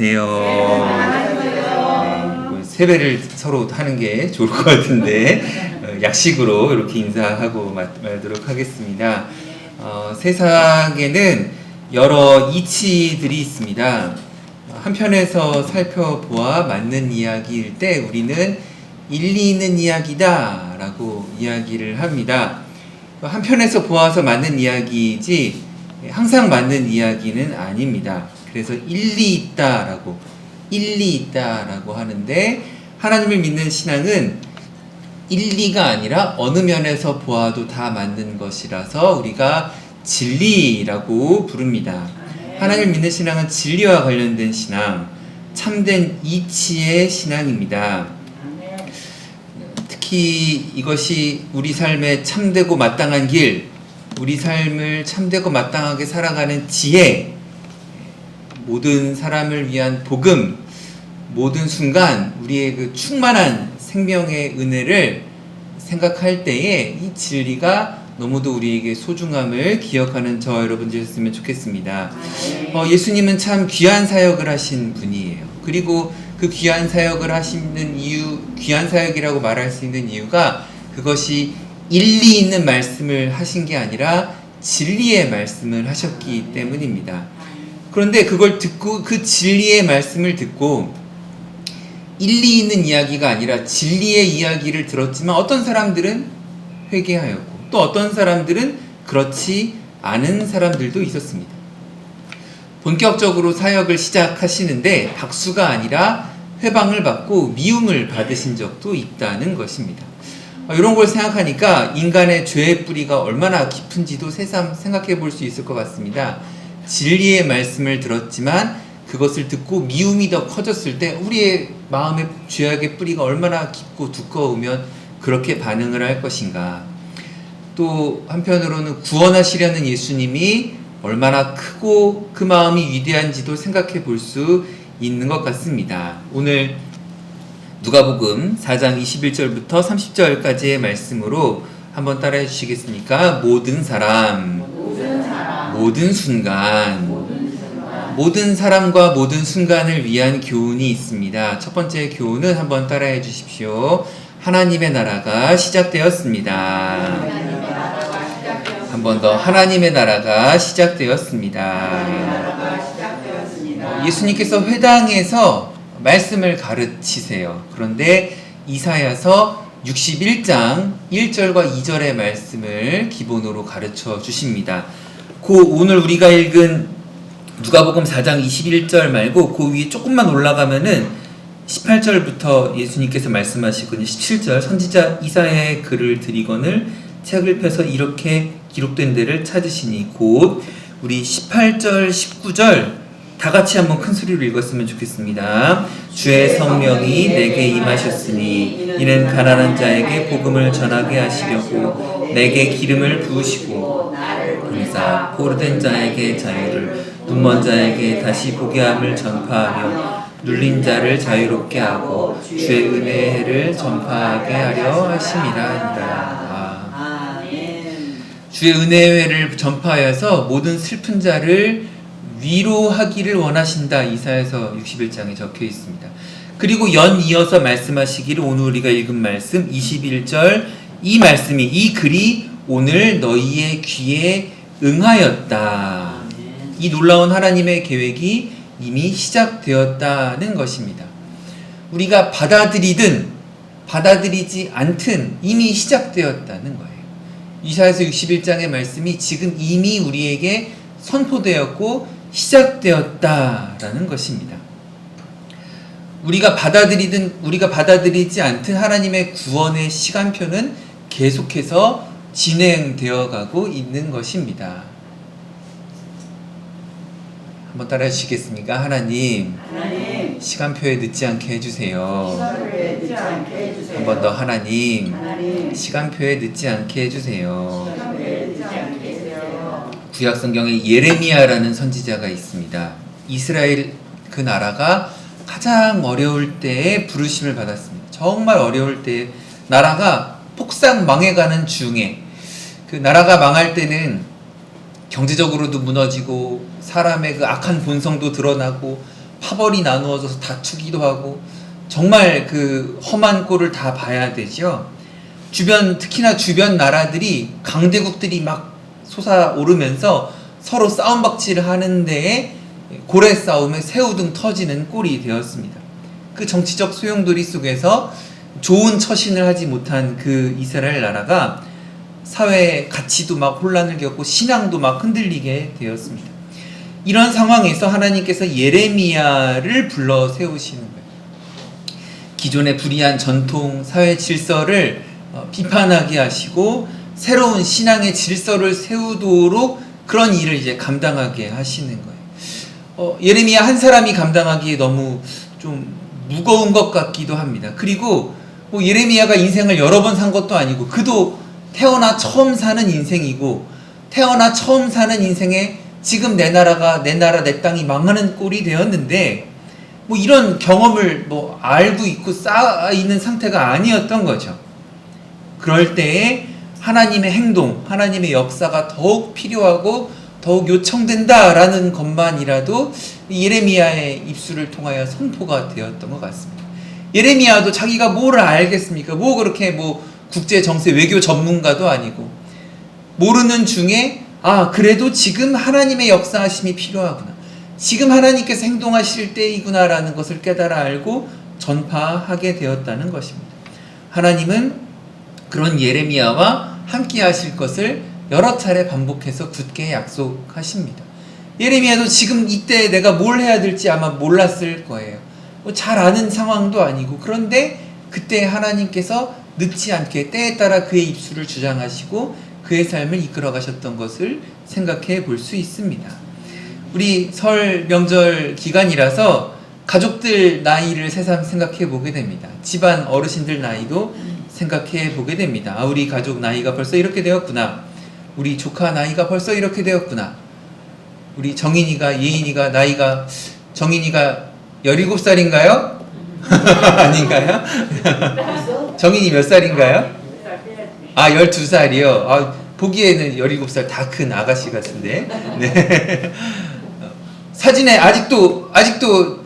안녕하세요. 세배를 서로 하는 게 좋을 것 같은데 약식으로 이렇게 인사하고 말도록 하겠습니다. 세상에는 여러 이치들이 있습니다. 한편에서 살펴보아 맞는 이야기일 때 우리는 일리 있는 이야기다 라고 이야기를 합니다. 한편에서 보아서 맞는 이야기이지 항상 맞는 이야기는 아닙니다. 그래서 일리 있다라고 하는데, 하나님을 믿는 신앙은 일리가 아니라 어느 면에서 보아도 다 맞는 것이라서 우리가 진리라고 부릅니다. 하나님을 믿는 신앙은 진리와 관련된 신앙, 참된 이치의 신앙입니다. 특히 이것이 우리 삶의 참되고 마땅한 길, 우리 삶을 참되고 마땅하게 살아가는 지혜, 모든 사람을 위한 복음, 모든 순간 우리의 그 충만한 생명의 은혜를 생각할 때에 이 진리가 너무도 우리에게 소중함을 기억하는 저와 여러분 되셨으면 좋겠습니다. 예수님은 참 귀한 사역을 하신 분이에요. 그리고 그 귀한 사역을 하시는 이유, 귀한 사역이라고 말할 수 있는 이유가 그것이 일리 있는 말씀을 하신 게 아니라 진리의 말씀을 하셨기 때문입니다. 그런데 그걸 듣고, 그 진리의 말씀을 듣고 일리 있는 이야기가 아니라 진리의 이야기를 들었지만 어떤 사람들은 회개하였고 또 어떤 사람들은 그렇지 않은 사람들도 있었습니다. 본격적으로 사역을 시작하시는데 박수가 아니라 회방을 받고 미움을 받으신 적도 있다는 것입니다. 이런 걸 생각하니까 인간의 죄의 뿌리가 얼마나 깊은지도 새삼 생각해 볼 수 있을 것 같습니다. 진리의 말씀을 들었지만 그것을 듣고 미움이 더 커졌을 때 우리의 마음의 죄악의 뿌리가 얼마나 깊고 두꺼우면 그렇게 반응을 할 것인가. 또 한편으로는 구원하시려는 예수님이 얼마나 크고 그 마음이 위대한지도 생각해 볼 수 있는 것 같습니다. 오늘 누가복음 4장 21절부터 30절까지의 말씀으로 한번 따라해 주시겠습니까? 모든 사람, 모든 순간, 모든 사람과 모든 순간을 위한 교훈이 있습니다. 첫 번째 교훈은 한번 따라해 주십시오. 하나님의 나라가 시작되었습니다. 한 번 더, 하나님의 나라가 시작되었습니다. 예수님께서 회당에서 말씀을 가르치세요. 그런데 이사야서 61장 1절과 2절의 말씀을 기본으로 가르쳐 주십니다. 오늘 우리가 읽은 누가복음 4장 21절 말고 그 위에 조금만 올라가면은 18절부터 예수님께서 말씀하시거든요. 17절 선지자 이사야의 글을 드리거늘 책을 펴서 이렇게 기록된 데를 찾으시니, 곧 우리 18절 19절 다 같이 한번 큰 소리로 읽었으면 좋겠습니다. 주의 성령이 내게 임하셨으니 이는 가난한 자에게 복음을 전하게 하시려고 내게 기름을 부으시고 은사 포로된 자에게 자유를, 눈먼 자에게 다시 보게 함을 전파하며 눌린 자를 자유롭게 하고 주의 은혜의 해를 전파하게 하려 하심이라. 주의 은혜의 해를 전파하여서 모든 슬픈 자를 위로하기를 원하신다. 이사야서 61장에 적혀 있습니다. 그리고 연이어서 말씀하시기를 오늘 우리가 읽은 말씀 21절, 이 말씀이, 이 글이 오늘 너희의 귀에 응하였다. 이 놀라운 하나님의 계획이 이미 시작되었다는 것입니다. 우리가 받아들이든 받아들이지 않든 이미 시작되었다는 거예요. 이사야서 61장의 말씀이 지금 이미 우리에게 선포되었고 시작되었다라는 것입니다. 우리가 받아들이든 우리가 받아들이지 않든 하나님의 구원의 시간표는 계속해서 진행되어 가고 있는 것입니다. 한번 따라해 주시겠습니까? 하나님, 시간표에 늦지 않게 해주세요. 한 번 더, 하나님, 시간표에 늦지 않게 해주세요. 구약 성경에 예레미야라는 선지자가 있습니다. 이스라엘 그 나라가 가장 어려울 때에 부르심을 받았습니다. 정말 어려울 때, 나라가 폭삭 망해가는 중에, 그 나라가 망할 때는 경제적으로도 무너지고 사람의 그 악한 본성도 드러나고 파벌이 나누어져서 다투기도 하고 정말 그 험한 꼴을 다 봐야 되죠. 특히나 주변 나라들이 강대국들이 막 솟아오르면서 서로 싸움박질을 하는 데에 고래 싸움에 새우등 터지는 꼴이 되었습니다. 그 정치적 소용돌이 속에서 좋은 처신을 하지 못한 그 이스라엘 나라가 사회 가치도 막 혼란을 겪고 신앙도 막 흔들리게 되었습니다. 이런 상황에서 하나님께서 예레미야를 불러 세우시는 거예요. 기존의 불의한 전통 사회 질서를 비판하게 하시고 새로운 신앙의 질서를 세우도록 그런 일을 이제 감당하게 하시는 거예요. 예레미야 한 사람이 감당하기에 너무 좀 무거운 것 같기도 합니다. 그리고 뭐 예레미야가 인생을 여러 번 산 것도 아니고 그도 태어나 처음 사는 인생이고 태어나 처음 사는 인생에 지금 내 나라 내 땅이 망하는 꼴이 되었는데 뭐 이런 경험을 뭐 알고 있고 쌓아 있는 상태가 아니었던 거죠. 그럴 때에 하나님의 행동, 하나님의 역사가 더욱 필요하고 더욱 요청된다라는 것만이라도 예레미야의 입술을 통하여 선포가 되었던 것 같습니다. 예레미야도 자기가 뭐를 알겠습니까? 뭐 그렇게 뭐 국제 정세 외교 전문가도 아니고 모르는 중에 그래도 지금 하나님의 역사하심이 필요하구나. 지금 하나님께서 행동하실 때이구나라는 것을 깨달아 알고 전파하게 되었다는 것입니다. 하나님은 그런 예레미야와 함께 하실 것을 여러 차례 반복해서 굳게 약속하십니다. 예레미야도 지금 이때 내가 뭘 해야 될지 아마 몰랐을 거예요. 잘 아는 상황도 아니고 그런데 그때 하나님께서 늦지 않게 때에 따라 그의 입술을 주장하시고 그의 삶을 이끌어 가셨던 것을 생각해 볼 수 있습니다. 우리 설 명절 기간이라서 가족들 나이를 새삼 생각해 보게 됩니다. 집안 어르신들 나이도 생각해 보게 됩니다. 우리 가족 나이가 벌써 이렇게 되었구나. 우리 조카 나이가 벌써 이렇게 되었구나. 우리 예인이가 나이가 정인이가 17살인가요? 아닌가요? 정인이 몇 살인가요? 12살이요. 보기에는 17살 다 큰 아가씨 같은데. 네. 사진에 아직도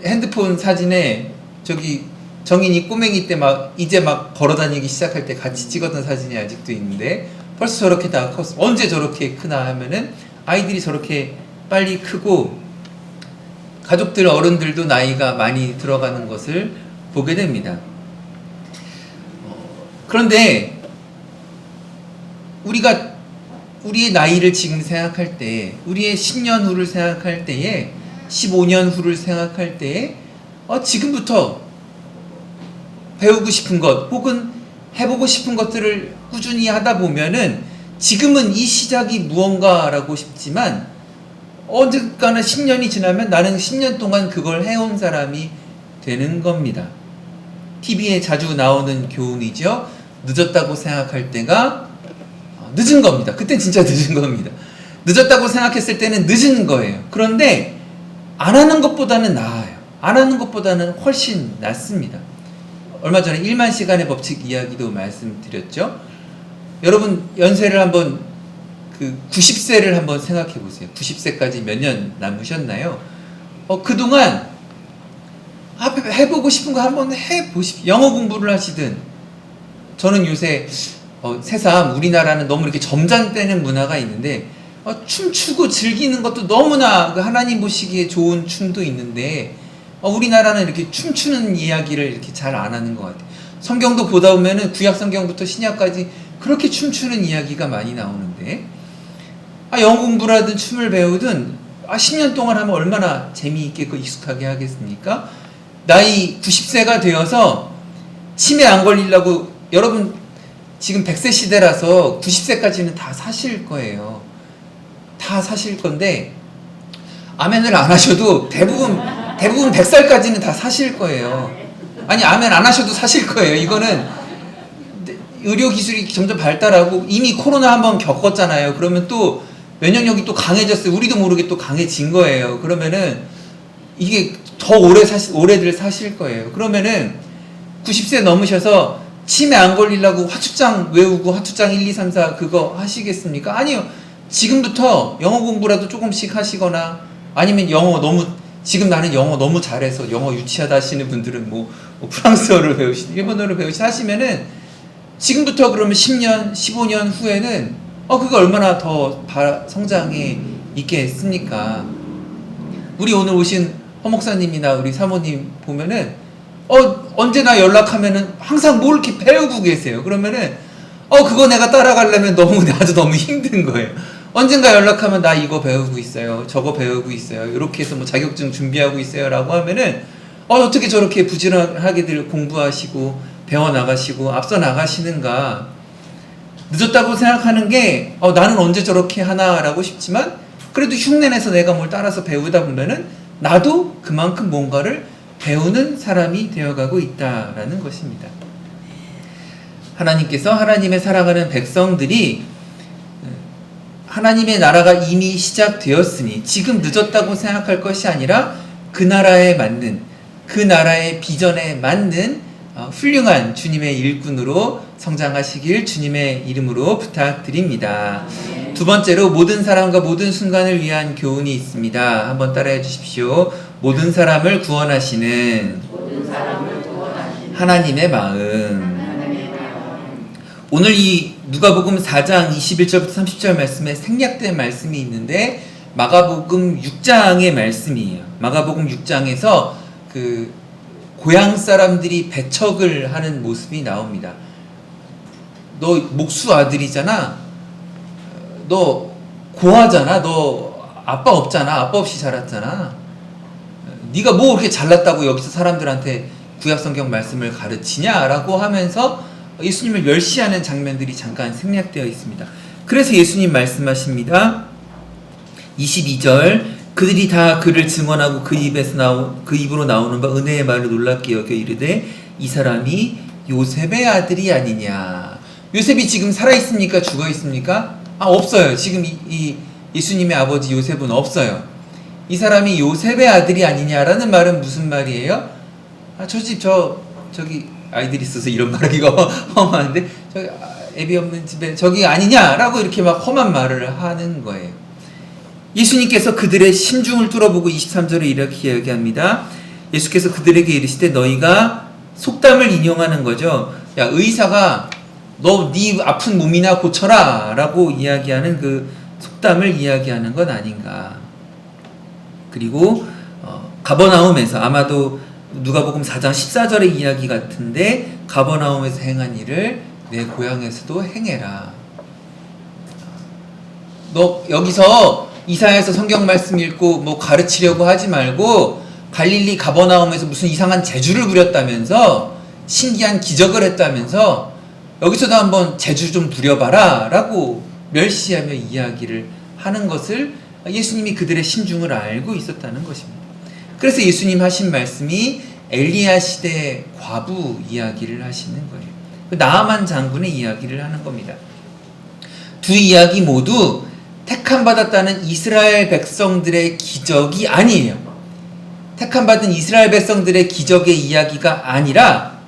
핸드폰 사진에 저기 정인이 꼬맹이 때 이제 막 걸어다니기 시작할 때 같이 찍었던 사진이 아직도 있는데 벌써 저렇게 다 컸어. 언제 저렇게 크나 하면은 아이들이 저렇게 빨리 크고 가족들 어른들도 나이가 많이 들어가는 것을 보게 됩니다. 그런데 우리의 나이를 지금 생각할 때, 우리의 10년 후를 생각할 때에, 15년 후를 생각할 때에 지금부터 배우고 싶은 것 혹은 해보고 싶은 것들을 꾸준히 하다 보면은 지금은 이 시작이 무언가라고 싶지만 언젠가나 10년이 지나면 나는 10년 동안 그걸 해온 사람이 되는 겁니다. TV에 자주 나오는 교훈이죠. 늦었다고 생각할 때가 늦은 겁니다. 그땐 진짜 늦은 겁니다. 늦었다고 생각했을 때는 늦은 거예요. 그런데 안 하는 것보다는 나아요. 안 하는 것보다는 훨씬 낫습니다. 얼마 전에 1만 시간의 법칙 이야기도 말씀드렸죠. 여러분 연세를 한번 90세를 한번 생각해 보세요. 90세까지 몇 년 남으셨나요? 그동안 해보고 싶은 거 한번 해보십시오. 영어 공부를 하시든. 저는 요새 새삼 우리나라는 너무 이렇게 점잖대는 문화가 있는데 춤추고 즐기는 것도 너무나 하나님 보시기에 좋은 춤도 있는데 우리나라는 이렇게 춤추는 이야기를 이렇게 잘 안 하는 것 같아요. 성경도 보다 보면은 구약 성경부터 신약까지 그렇게 춤추는 이야기가 많이 나오는데 영어 공부를 하든 춤을 배우든 10년 동안 하면 얼마나 재미있게 익숙하게 하겠습니까? 나이 90세가 되어서 치매 안 걸리려고 여러분 지금 100세 시대라서 90세까지는 다 사실 거예요. 다 사실 건데 아멘을 안 하셔도 대부분 100살까지는 다 사실 거예요. 아니 아멘 안 하셔도 사실 거예요. 이거는 의료기술이 점점 발달하고 이미 코로나 한번 겪었잖아요. 그러면 또 면역력이 또 강해졌어요. 우리도 모르게 또 강해진 거예요. 그러면은 이게 더 오래들 사실 거예요. 그러면은 90세 넘으셔서 치매 안 걸리려고 화투장 외우고 화투장 1, 2, 3, 4 그거 하시겠습니까? 아니요. 지금부터 영어 공부라도 조금씩 하시거나 아니면 영어 너무 지금 나는 영어 너무 잘해서 영어 유치하다 하시는 분들은 뭐 프랑스어를 배우시든 일본어를 배우시든 하시면은 지금부터 그러면 10년, 15년 후에는 그게 얼마나 더 성장에 있겠습니까? 우리 오늘 오신 허 목사님이나 우리 사모님 보면은 언제나 연락하면은 항상 뭘 이렇게 배우고 계세요. 그러면은 그거 내가 따라가려면 아주 너무 힘든 거예요. 언젠가 연락하면 나 이거 배우고 있어요. 저거 배우고 있어요. 이렇게 해서 뭐 자격증 준비하고 있어요. 라고 하면은 어떻게 저렇게 부지런하게들 공부하시고 배워나가시고 앞서 나가시는가. 늦었다고 생각하는 게 나는 언제 저렇게 하나라고 싶지만 그래도 흉내내서 내가 뭘 따라서 배우다 보면은 나도 그만큼 뭔가를 배우는 사람이 되어가고 있다라는 것입니다. 하나님께서 하나님의 사랑하는 백성들이 하나님의 나라가 이미 시작되었으니 지금 늦었다고 생각할 것이 아니라 그 나라에 맞는, 그 나라의 비전에 맞는 훌륭한 주님의 일꾼으로 성장하시길 주님의 이름으로 부탁드립니다. 두 번째로 모든 사람과 모든 순간을 위한 교훈이 있습니다. 한번 따라해 주십시오. 모든 사람을 구원하시는 하나님의 마음. 오늘 이 누가복음 4장 21절부터 30절 말씀에 생략된 말씀이 있는데 마가복음 6장의 말씀이에요. 마가복음 6장에서 그 고향 사람들이 배척을 하는 모습이 나옵니다. 너 목수 아들이잖아. 너 고아잖아. 너 아빠 없잖아. 아빠 없이 자랐잖아. 네가 뭐 그렇게 잘났다고 여기서 사람들한테 구약성경 말씀을 가르치냐라고 하면서 예수님을 멸시하는 장면들이 잠깐 생략되어 있습니다. 그래서 예수님 말씀하십니다. 22절 그들이 다 그를 증언하고 그 입으로 나오는 바 은혜의 말을 놀랍게 여겨 이르되 이 사람이 요셉의 아들이 아니냐. 요셉이 지금 살아있습니까? 죽어있습니까? 없어요. 지금 이 예수님의 아버지 요셉은 없어요. 이 사람이 요셉의 아들이 아니냐라는 말은 무슨 말이에요? 저기 아이들이 있어서 이런 말하기가 험한데 저기 애비 없는 집에 저기 아니냐라고 이렇게 막 험한 말을 하는 거예요. 예수님께서 그들의 심중을 뚫어보고 23절에 이렇게 이야기합니다. 예수께서 그들에게 이르시되 너희가 속담을 인용하는 거죠. 야, 의사가 너 네 아픈 몸이나 고쳐라 라고 이야기하는 그 속담을 이야기하는 건 아닌가. 그리고 가버나움에서 아마도 누가복음 4장 14절의 이야기 같은데 가버나움에서 행한 일을 내 고향에서도 행해라. 너 여기서 이사야에서 성경 말씀 읽고 뭐 가르치려고 하지 말고 갈릴리 가버나움에서 무슨 이상한 재주를 부렸다면서 신기한 기적을 했다면서 여기서도 한번 재주 좀 부려봐라 라고 멸시하며 이야기를 하는 것을 예수님이 그들의 심중을 알고 있었다는 것입니다. 그래서 예수님 하신 말씀이 엘리야 시대 과부 이야기를 하시는 거예요. 나아만 장군의 이야기를 하는 겁니다. 두 이야기 모두 택함받았다는 이스라엘 백성들의 기적이 아니에요. 택함받은 이스라엘 백성들의 기적의 이야기가 아니라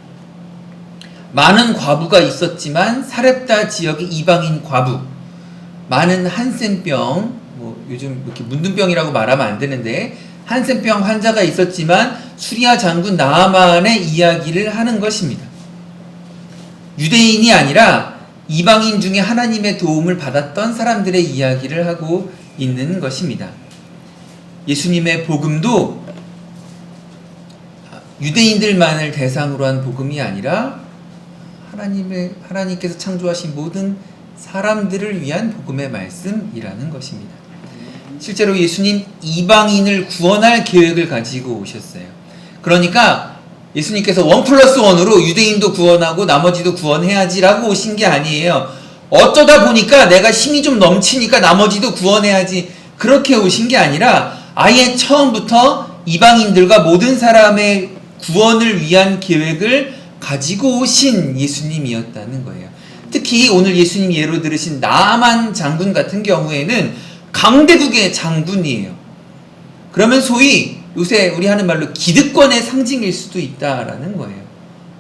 많은 과부가 있었지만 사렙다 지역의 이방인 과부, 많은 한센병, 뭐 요즘 이렇게 문둥병이라고 말하면 안 되는데 한센병 환자가 있었지만 수리아 장군 나아만의 이야기를 하는 것입니다. 유대인이 아니라 이방인 중에 하나님의 도움을 받았던 사람들의 이야기를 하고 있는 것입니다. 예수님의 복음도 유대인들만을 대상으로 한 복음이 아니라 하나님께서 창조하신 모든 사람들을 위한 복음의 말씀이라는 것입니다. 실제로 예수님 이방인을 구원할 계획을 가지고 오셨어요. 그러니까 예수님께서 1+1으로 유대인도 구원하고 나머지도 구원해야지라고 오신 게 아니에요. 어쩌다 보니까 내가 힘이 좀 넘치니까 나머지도 구원해야지 그렇게 오신 게 아니라 아예 처음부터 이방인들과 모든 사람의 구원을 위한 계획을 가지고 오신 예수님이었다는 거예요. 특히 오늘 예수님 예로 들으신 나아만 장군 같은 경우에는 강대국의 장군이에요. 그러면 소위 요새 우리 하는 말로 기득권의 상징일 수도 있다라는 거예요.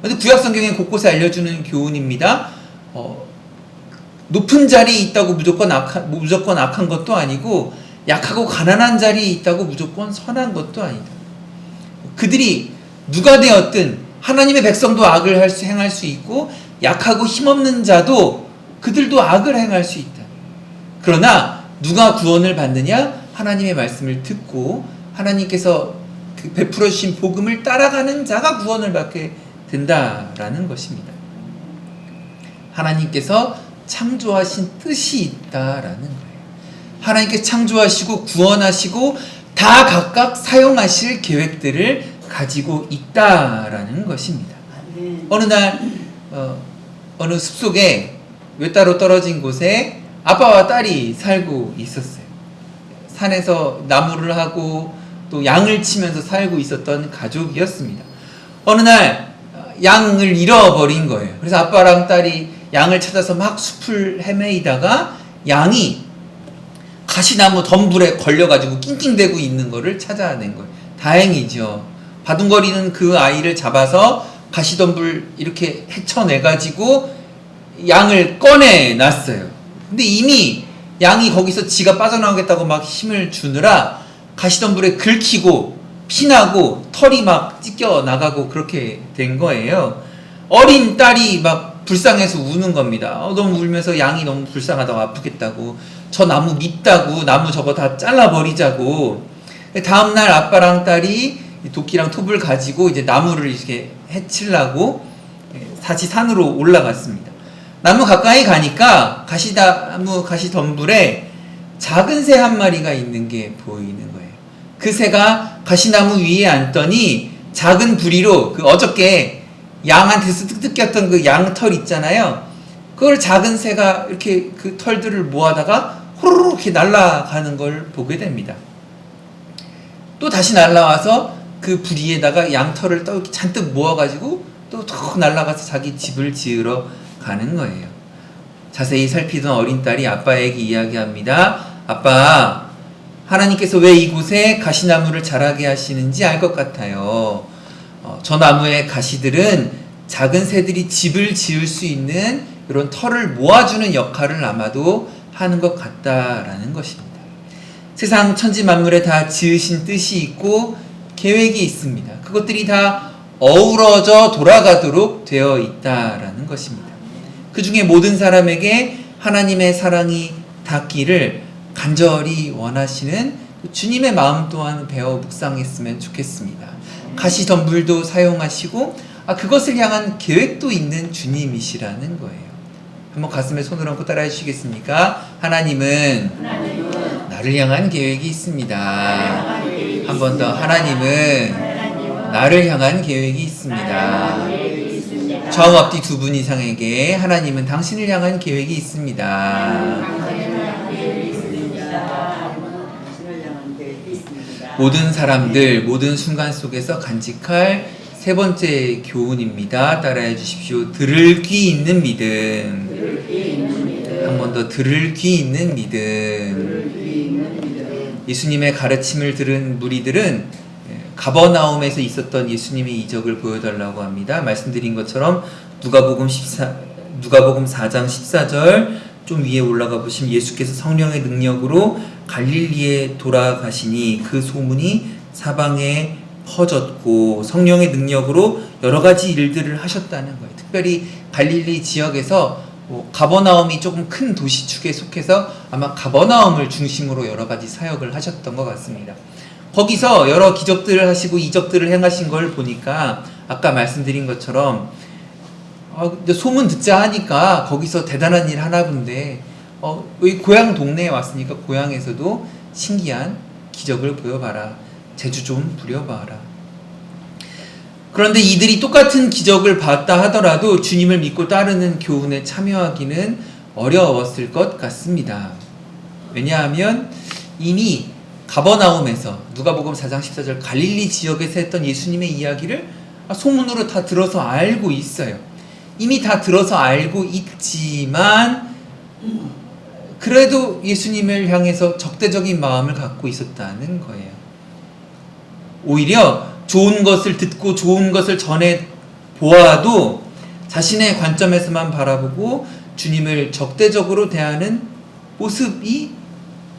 근데 구약 성경에 곳곳에 알려주는 교훈입니다. 높은 자리에 있다고 무조건 악한 것도 아니고 약하고 가난한 자리에 있다고 무조건 선한 것도 아니다. 그들이 누가 되었든 하나님의 백성도 악을 행할 수 있고 약하고 힘없는 자도 그들도 악을 행할 수 있다. 그러나 누가 구원을 받느냐? 하나님의 말씀을 듣고 하나님께서 그 베풀어 주신 복음을 따라가는 자가 구원을 받게 된다라는 것입니다. 하나님께서 창조하신 뜻이 있다라는 거예요. 하나님께 창조하시고 구원하시고 다 각각 사용하실 계획들을 가지고 있다라는 것입니다. 어느 날 어느 숲속에 외따로 떨어진 곳에 아빠와 딸이 살고 있었어요. 산에서 나무를 하고 또 양을 치면서 살고 있었던 가족이었습니다. 어느 날 양을 잃어버린 거예요. 그래서 아빠랑 딸이 양을 찾아서 막 숲을 헤매이다가 양이 가시나무 덤불에 걸려가지고 낑낑대고 있는 거를 찾아낸 거예요. 다행이죠. 바둥거리는 그 아이를 잡아서 가시덤불 이렇게 헤쳐내가지고 양을 꺼내놨어요. 근데 이미 양이 거기서 지가 빠져나오겠다고 막 힘을 주느라 가시덤불에 긁히고 피나고 털이 막 찢겨 나가고 그렇게 된 거예요. 어린 딸이 막 불쌍해서 우는 겁니다. 너무 울면서 양이 너무 불쌍하다고 아프겠다고 저 나무 밉다고 나무 저거 다 잘라버리자고. 다음날 아빠랑 딸이 도끼랑 톱을 가지고 이제 나무를 이렇게 해치려고 다시 산으로 올라갔습니다. 나무 가까이 가니까 가시덤불에 작은 새 한 마리가 있는 게 보이는 거예요. 그 새가 가시나무 위에 앉더니 작은 부리로 그 어저께 양한테서 뜯겼던 그 양털 있잖아요. 그걸 작은 새가 이렇게 그 털들을 모아다가 호로록 이렇게 날아가는 걸 보게 됩니다. 또 다시 날아와서 그 부리에다가 양털을 또 이렇게 잔뜩 모아가지고 또 턱 날아가서 자기 집을 지으러 가는 거예요. 자세히 살피던 어린 딸이 아빠에게 이야기합니다. 아빠, 하나님께서 왜 이곳에 가시나무를 자라게 하시는지 알 것 같아요. 저 나무의 가시들은 작은 새들이 집을 지을 수 있는 이런 털을 모아주는 역할을 아마도 하는 것 같다라는 것입니다. 세상 천지 만물에 다 지으신 뜻이 있고 계획이 있습니다. 그것들이 다 어우러져 돌아가도록 되어 있다라는 것입니다. 그 중에 모든 사람에게 하나님의 사랑이 닿기를 간절히 원하시는 주님의 마음 또한 배워 묵상했으면 좋겠습니다. 가시덤불도 사용하시고 그것을 향한 계획도 있는 주님이시라는 거예요. 한번 가슴에 손을 얹고 따라해 주시겠습니까? 하나님은 나를 향한 계획이 있습니다. 한 번 더. 하나님은 나를 향한 계획이 있습니다. 좌우 앞뒤 두 분 이상에게 하나님은 당신을 향한 계획이 있습니다. 모든 사람들, 모든 순간 속에서 간직할 세 번째 교훈입니다. 따라해 주십시오. 들을 귀 있는 믿음. 한 번 더. 들을 귀 있는 믿음. 예수님의 가르침을 들은 무리들은 가버나움에서 있었던 예수님의 이적을 보여달라고 합니다. 말씀드린 것처럼 누가복음 4장 14절 좀 위에 올라가 보시면 예수께서 성령의 능력으로 갈릴리에 돌아가시니 그 소문이 사방에 퍼졌고 성령의 능력으로 여러 가지 일들을 하셨다는 거예요. 특별히 갈릴리 지역에서 가버나움이 조금 큰 도시축에 속해서 아마 가버나움을 중심으로 여러 가지 사역을 하셨던 것 같습니다. 거기서 여러 기적들을 하시고 이적들을 행하신 걸 보니까 아까 말씀드린 것처럼 소문 듣자 하니까 거기서 대단한 일 하나 본데 여기 고향 동네에 왔으니까 고향에서도 신기한 기적을 보여봐라. 제주 좀 부려봐라. 그런데 이들이 똑같은 기적을 봤다 하더라도 주님을 믿고 따르는 교훈에 참여하기는 어려웠을 것 같습니다. 왜냐하면 이미 가버나움에서 누가복음 4장 14절 갈릴리 지역에서 했던 예수님의 이야기를 소문으로 다 들어서 알고 있어요. 이미 다 들어서 알고 있지만 그래도 예수님을 향해서 적대적인 마음을 갖고 있었다는 거예요. 오히려 좋은 것을 듣고 좋은 것을 전해 보아도 자신의 관점에서만 바라보고 주님을 적대적으로 대하는 모습이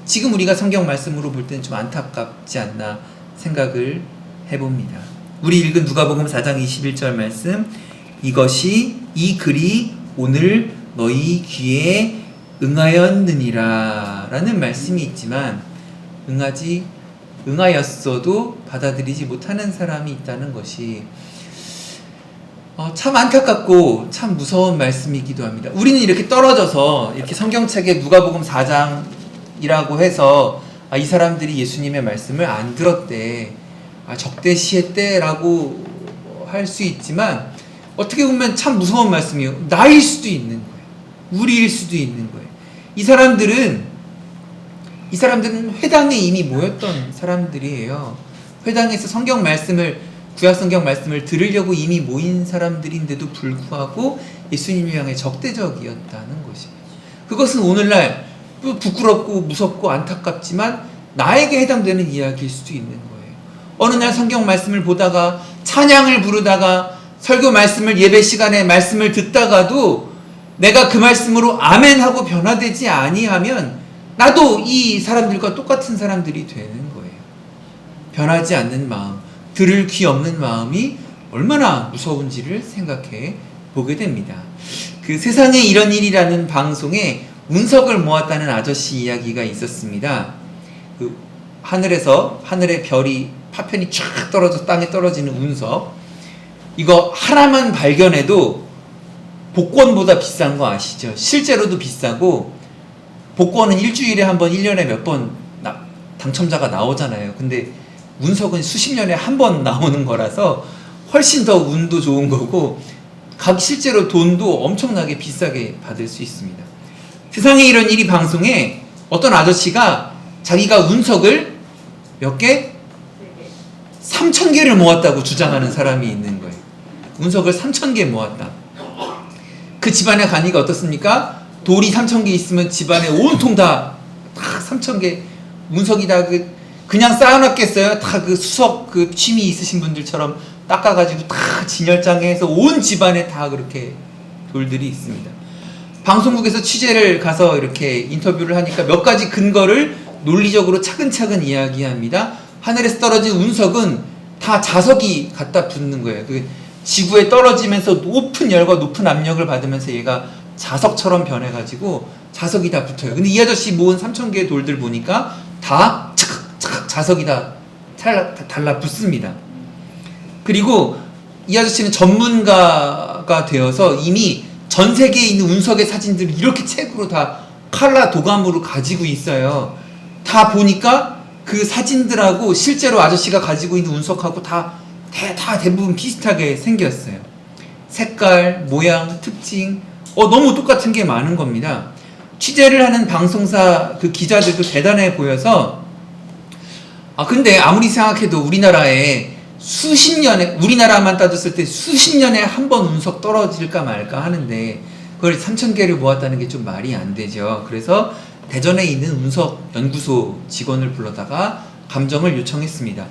지금 우리가 성경 말씀으로 볼 때는 좀 안타깝지 않나 생각을 해봅니다. 우리 읽은 누가복음 4장 21절 말씀, 이것이 이 글이 오늘 너희 귀에 응하였느니라 라는 말씀이 있지만 응하였어도 받아들이지 못하는 사람이 있다는 것이 참 안타깝고 참 무서운 말씀이기도 합니다. 우리는 이렇게 떨어져서 이렇게 성경책에 누가복음 4장이라고 해서 이 사람들이 예수님의 말씀을 안 들었대, 적대시했대 라고 할 수 있지만 어떻게 보면 참 무서운 말씀이에요. 나일 수도 있는 거예요. 우리일 수도 있는 거예요. 이 사람들은 회당에 이미 모였던 사람들이에요. 회당에서 성경 말씀을, 구약 성경 말씀을 들으려고 이미 모인 사람들인데도 불구하고 예수님을 향해 적대적이었다는 것이에요. 그것은 오늘날 부끄럽고 무섭고 안타깝지만 나에게 해당되는 이야기일 수도 있는 거예요. 어느 날 성경 말씀을 보다가 찬양을 부르다가 설교 말씀을 예배 시간에 말씀을 듣다가도 내가 그 말씀으로 아멘 하고 변화되지 아니하면 나도 이 사람들과 똑같은 사람들이 되는 거예요. 변하지 않는 마음, 들을 귀 없는 마음이 얼마나 무서운지를 생각해 보게 됩니다. 그 세상에 이런 일이라는 방송에 운석을 모았다는 아저씨 이야기가 있었습니다. 그 하늘의 별이 파편이 쫙 떨어져 땅에 떨어지는 운석, 이거 하나만 발견해도 복권보다 비싼 거 아시죠? 실제로도 비싸고, 복권은 일주일에 한 번, 1년에 몇 번 당첨자가 나오잖아요. 근데 운석은 수십 년에 한 번 나오는 거라서 훨씬 더 운도 좋은 거고, 실제로 돈도 엄청나게 비싸게 받을 수 있습니다. 세상에 이런 일이 방송에 어떤 아저씨가 자기가 운석을 몇 개? 3,000개를 모았다고 주장하는 사람이 있는 거예요. 운석을 3,000개 모았다. 그 집안에 가니까 어떻습니까? 돌이 3,000개 있으면 집안에 온통 다 3,000개 운석이 다 그냥 쌓아놨겠어요? 다 그 수석 그 취미 있으신 분들처럼 닦아가지고 다 진열장에 해서 온 집안에 다 그렇게 돌들이 있습니다. 방송국에서 취재를 가서 이렇게 인터뷰를 하니까 몇 가지 근거를 논리적으로 차근차근 이야기합니다. 하늘에서 떨어진 운석은 다 자석이 갖다 붙는 거예요. 그 지구에 떨어지면서 높은 열과 높은 압력을 받으면서 얘가 자석처럼 변해가지고 자석이 다 붙어요. 근데 이 아저씨 모은 3,000개의 돌들 보니까 다 착착 자석이 다 달라붙습니다. 그리고 이 아저씨는 전문가가 되어서 이미 전 세계에 있는 운석의 사진들을 이렇게 책으로 다 칼라 도감으로 가지고 있어요. 다 보니까 그 사진들하고 실제로 아저씨가 가지고 있는 운석하고 다 대부분 비슷하게 생겼어요. 색깔, 모양, 특징, 너무 똑같은 게 많은 겁니다. 취재를 하는 방송사 그 기자들도 대단해 보여서, 근데 아무리 생각해도 우리나라에 우리나라만 따졌을 때 수십 년에 한 번 운석 떨어질까 말까 하는데 그걸 3,000개를 모았다는 게 좀 말이 안 되죠. 그래서 대전에 있는 운석 연구소 직원을 불러다가 감정을 요청했습니다.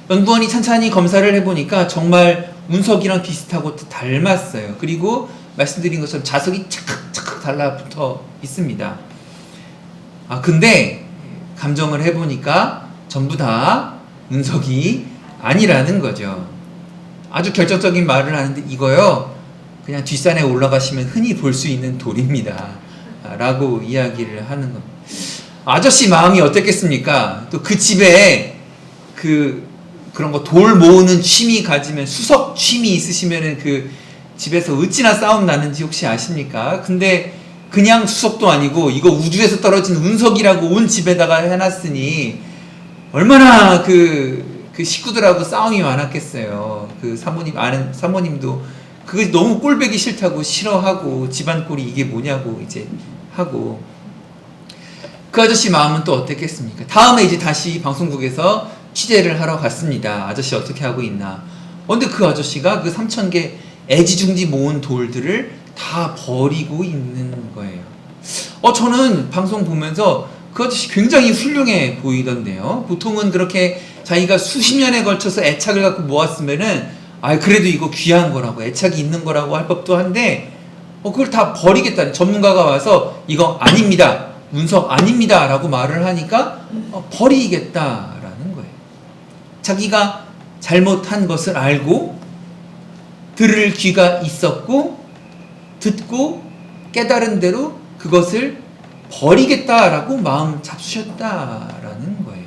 연구원이 찬찬히 검사를 해보니까 정말 운석이랑 비슷하고 닮았어요. 그리고 말씀드린 것처럼 자석이 착착 달라붙어 있습니다. 근데 감정을 해보니까 전부 다 운석이 아니라는 거죠. 아주 결정적인 말을 하는데, 이거요 그냥 뒷산에 올라가시면 흔히 볼 수 있는 돌입니다 라고 이야기를 하는 겁니다. 아저씨 마음이 어땠겠습니까? 또 그 집에 그런 거 돌 모으는 취미 가지면, 수석 취미 있으시면은 그 집에서 어찌나 싸움 나는지 혹시 아십니까? 근데 그냥 수석도 아니고 이거 우주에서 떨어진 운석이라고 온 집에다가 해놨으니 얼마나 그 식구들하고 싸움이 많았겠어요. 그 아는 사모님도 그게 너무 꼴보기 싫다고 싫어하고, 집안 꼴이 이게 뭐냐고 이제 하고. 그 아저씨 마음은 또 어땠겠습니까? 다음에 이제 다시 방송국에서 취재를 하러 갔습니다. 아저씨 어떻게 하고 있나. 근데 그 아저씨가 그 3,000개 애지중지 모은 돌들을 다 버리고 있는 거예요. 저는 방송 보면서 그 아저씨 굉장히 훌륭해 보이던데요. 보통은 그렇게 자기가 수십 년에 걸쳐서 애착을 갖고 모았으면은 그래도 이거 귀한 거라고, 애착이 있는 거라고 할 법도 한데 그걸 다 버리겠다는, 전문가가 와서 이거 아닙니다 운석 아닙니다 라고 말을 하니까 버리겠다라는 거예요. 자기가 잘못한 것을 알고 들을 귀가 있었고 듣고 깨달은 대로 그것을 버리겠다라고 마음 잡수셨다라는 거예요.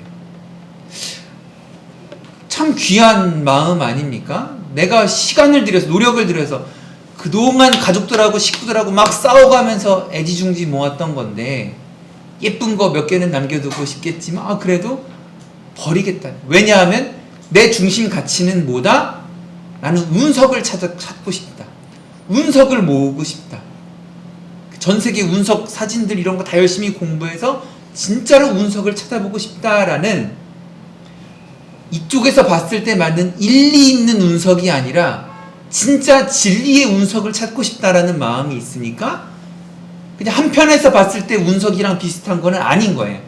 참 귀한 마음 아닙니까? 내가 시간을 들여서 노력을 들여서 그동안 가족들하고 식구들하고 막 싸워가면서 애지중지 모았던 건데 예쁜 거 몇 개는 남겨두고 싶겠지만 그래도 버리겠다. 왜냐하면 내 중심 가치는 뭐다? 나는 운석을 찾고 싶다. 운석을 모으고 싶다. 전 세계 운석 사진들 이런 거 다 열심히 공부해서 진짜로 운석을 찾아보고 싶다라는, 이쪽에서 봤을 때 맞는 일리 있는 운석이 아니라 진짜 진리의 운석을 찾고 싶다라는 마음이 있으니까 그냥 한편에서 봤을 때 운석이랑 비슷한 거는 아닌 거예요.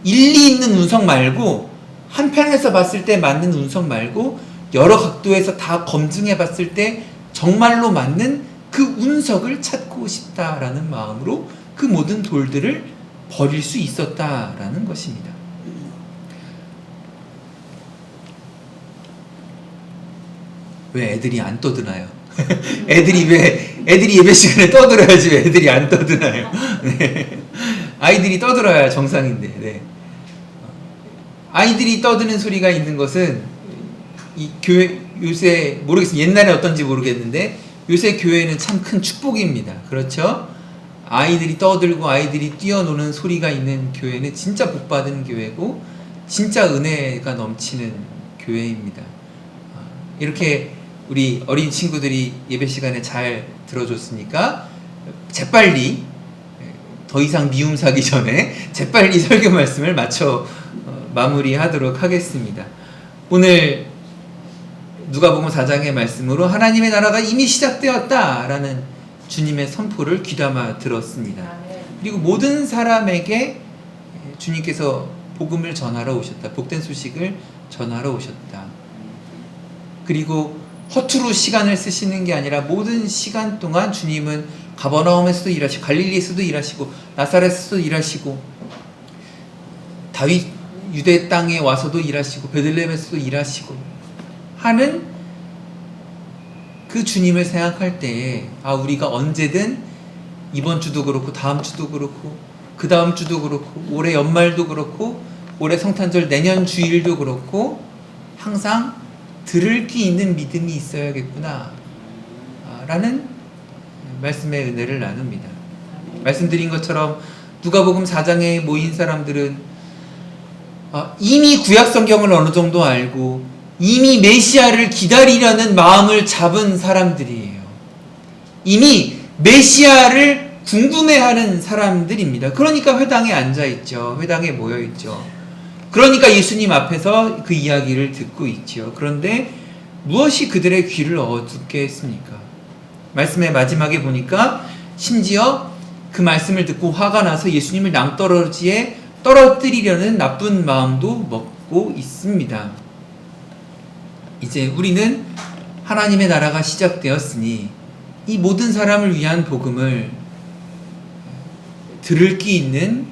일리 있는 운석 말고 한편에서 봤을 때 맞는 운석 말고 여러 각도에서 다 검증해 봤을 때 정말로 맞는 그 운석을 찾고 싶다라는 마음으로 그 모든 돌들을 버릴 수 있었다라는 것입니다. 왜 애들이 안 떠드나요? 애들이 예배 시간에 떠들어야지 왜 애들이 안 떠드나요? 네. 아이들이 떠들어야 정상인데. 네. 아이들이 떠드는 소리가 있는 것은 이 교회 요새 모르겠습니다. 옛날에 어떤지 모르겠는데 요새 교회는 참 큰 축복입니다. 그렇죠? 아이들이 떠들고 아이들이 뛰어노는 소리가 있는 교회는 진짜 복받은 교회고 진짜 은혜가 넘치는 교회입니다. 이렇게 우리 어린 친구들이 예배 시간에 잘 들어줬으니까 재빨리, 더 이상 미움 사기 전에 재빨리 설교 말씀을 마무리하도록 하겠습니다. 오늘 누가복음 4장의 말씀으로 하나님의 나라가 이미 시작되었다라는 주님의 선포를 귀담아 들었습니다. 그리고 모든 사람에게 주님께서 복음을 전하러 오셨다. 복된 소식을 전하러 오셨다. 그리고 허투루 시간을 쓰시는 게 아니라 모든 시간 동안 주님은 가버나움에서도 일하시고 갈릴리에서도 일하시고 나사렛에서도 일하시고 다윗 유대 땅에 와서도 일하시고 베들레헴에서도 일하시고 하는 그 주님을 생각할 때에 우리가 언제든 이번 주도 그렇고 다음 주도 그렇고 그 다음 주도 그렇고 올해 연말도 그렇고 올해 성탄절 내년 주일도 그렇고 항상 들을 귀 있는 믿음이 있어야겠구나 라는 말씀의 은혜를 나눕니다. 말씀드린 것처럼 누가복음 4장에 모인 사람들은 이미 구약성경을 어느 정도 알고 이미 메시아를 기다리려는 마음을 잡은 사람들이에요. 이미 메시아를 궁금해하는 사람들입니다. 그러니까 회당에 앉아있죠. 회당에 모여있죠. 그러니까 예수님 앞에서 그 이야기를 듣고 있죠. 그런데 무엇이 그들의 귀를 어둡게 했습니까? 말씀의 마지막에 보니까 심지어 그 말씀을 듣고 화가 나서 예수님을 낭떠러지에 떨어뜨리려는 나쁜 마음도 먹고 있습니다. 이제 우리는 하나님의 나라가 시작되었으니 이 모든 사람을 위한 복음을 들을 귀 있는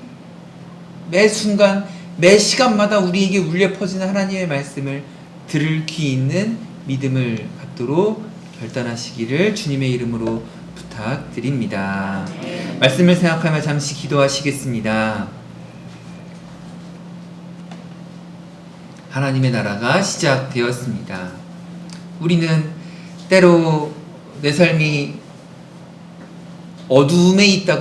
매 순간 매 시간마다 우리에게 울려 퍼지는 하나님의 말씀을 들을 귀 있는 믿음을 갖도록 결단하시기를 주님의 이름으로 부탁드립니다. 말씀을 생각하며 잠시 기도하시겠습니다. 하나님의 나라가 시작되었습니다. 우리는 때로 내 삶이 어두움에 있다고